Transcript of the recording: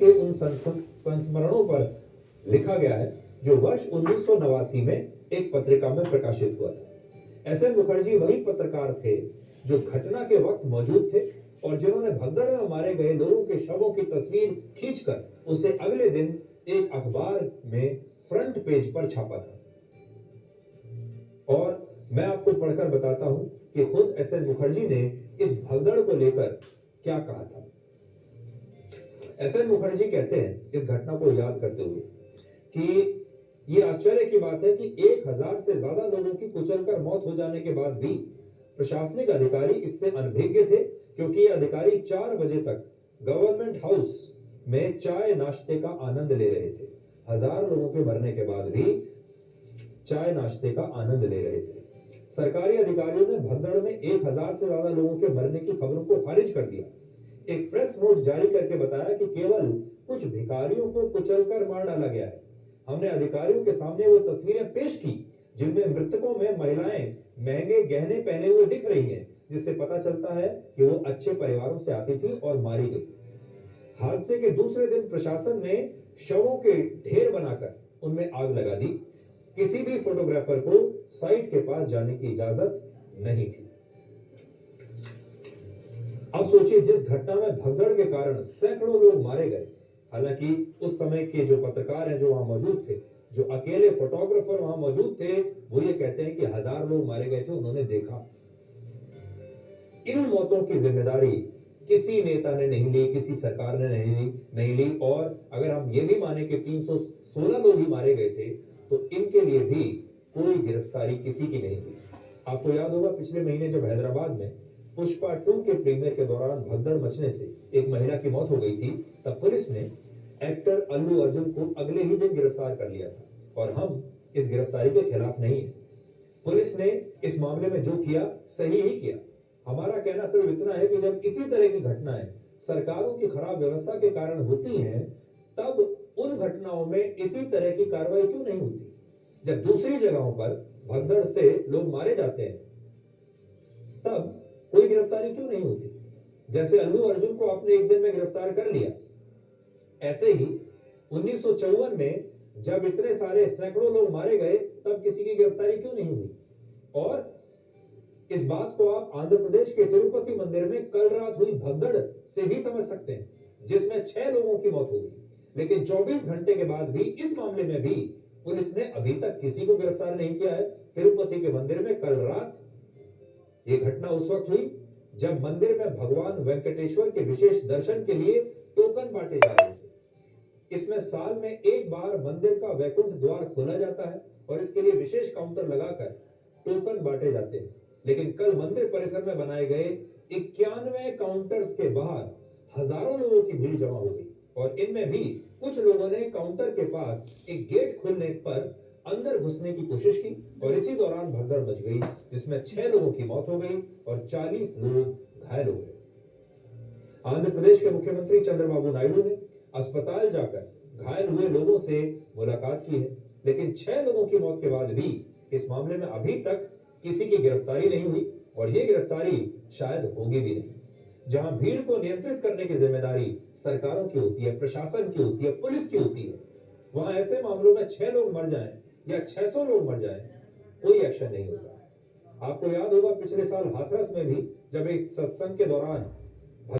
के उन संस्मरणों पर लिखा गया है जो वर्ष 1989 में एक पत्रिका में प्रकाशित हुआ था। एसएन मुखर्जी वही पत्रकार थे जो घटना के वक्त मौजूद थे और जिन्होंने भगदड़ में मारे गए लोगों के शवों की तस्वीर खींचकर उसे अगले दिन एक अखबार में फ्रंट पेज पर छापा था। और मैं आपको पढ़कर बताता हूं कि खुद एसएन मुखर्जी ने इस भगदड़ को लेकर क्या कहा था। एसएन मुखर्जी कहते हैं इस घटना को याद करते हुए कि ये आश्चर्य की बात है कि 1000 से ज्यादा लोगों की कुचलकर मौत हो जाने के बाद भी प्रशासनिक अधिकारी इससे अनभिज्ञ थे, क्योंकि ये अधिकारी 4 बजे तक गवर्नमेंट हाउस में चाय नाश्ते का आनंद ले रहे थे। 1000 लोगों के मरने के बाद भी चाय नाश्ते का आनंद ले रहे थे। सरकारी अधिकारियों ने भगदड़ में 1000 से ज्यादा लोगों के मरने की खबरों को खारिज कर दिया। एक प्रेस नोट जारी करके बताया कि केवल कुछ भिखारियों को कुचलकर मार डाला गया है। हमने अधिकारियों के सामने वो तस्वीरें पेश की जिनमें मृतकों में महिलाएं महंगे गहने पहने हुए दिख रही हैं, जिससे पता चलता है कि वो अच्छे परिवारों से आती थी और मारी गई। हादसे के दूसरे दिन प्रशासन ने शवों के ढेर बनाकर उनमें आग लगा दी। किसी भी फोटोग्राफर को साइट के पास जाने की इजाजत नहीं थी। अब सोचिए, जिस घटना में भगदड़ के कारण सैकड़ों लोग मारे गए, हालांकि उस समय के जो पत्रकार हैं जो वहां मौजूद थे, जो अकेले फोटोग्राफर वहां मौजूद थे, वो ये कहते हैं कि 1000 लोग मारे गए थे, उन्होंने देखा। इन मौतों की जिम्मेदारी किसी नेता ने नहीं ली, किसी सरकार ने नहीं ली। और अगर हम ये भी माने कि 316 लोग ही मारे गए थे, तो इनके लिए भी कोई गिरफ्तारी किसी की नहीं हुई। आपको याद होगा पिछले महीने जब हैदराबाद में पुष्पा 2 के प्रीमियर के दौरान भगदड़ मचने से एक महिला की मौत हो गई थी, तब पुलिस ने एक्टर अल्लू अर्जुन को अगले ही दिन गिरफ्तार कर लिया था। और हम इस गिरफ्तारी के खिलाफ नहीं है। पुलिस ने इस मामले में जो किया सही ही किया। हमारा कहना सिर्फ इतना है कि जब इसी तरह की घटनाएं सरकारों की खराब व्यवस्था के कारण होती हैं, तब उन घटनाओं में इसी तरह की कार्रवाई क्यों नहीं होती। जब दूसरी जगहों पर भगदड़ से लोग मारे जाते हैं, तब कोई गिरफ्तारी क्यों नहीं होती। जैसे अल्लू अर्जुन को आपने एक दिन में गिरफ्तार कर लिया, ऐसे ही 1954 में जब इतने सारे सैकड़ों लोग मारे गए, तब किसी की गिरफ्तारी क्यों नहीं हुई। और इस बात को आप आंध्र प्रदेश के तिरुपति मंदिर में कल रात हुई भगदड़ से भी समझ सकते हैं, जिसमें 6 लोगों की मौत हो गई। लेकिन 24 घंटे के बाद भी इस मामले में भी पुलिस ने अभी तक किसी को गिरफ्तार नहीं किया है। तिरुपति के मंदिर में कल रात यह घटना उस वक्त हुई जब मंदिर में भगवान वेंकटेश्वर के विशेष दर्शन के लिए टोकन बांटे जा रहे थे। इसमें साल में एक बार मंदिर का वैकुंठ द्वार खोला जाता है और इसके लिए विशेष काउंटर लगाकर टोकन बांटे जाते हैं। लेकिन कल मंदिर परिसर में बनाए गए 91 काउंटर्स के बाहर हजारों लोगों की भीड़ जमा हो गई और इनमें भी कुछ लोगों ने काउंटर के पास एक गेट खुलने पर अंदर घुसने की कोशिश की और इसी दौरान भगदड़ मच गई, जिसमें 6 लोगों की मौत हो गई और 40 लोग घायल हो गए। आंध्र प्रदेश के मुख्यमंत्री चंद्रबाबू नायडू ने अस्पताल जाकर घायल हुए लोगों से मुलाकात की है, लेकिन 6 लोगों की मौत के बाद भी इस मामले में अभी तक किसी की गिरफ्तारी नहीं हुई और यह गिरफ्तारी शायद होगी भी नहीं। जहां भीड़ को नियंत्रित करने की जिम्मेदारी सरकारों की होती है, प्रशासन की होती है, पुलिस की होती है, वहां ऐसे मामलों में 6 लोग मर जाएं या 600 लोग मर जाएं, कोई एक्शन नहीं होता। आपको याद होगा पिछले साल हाथरस में भी जब एक सत्संग के दौरान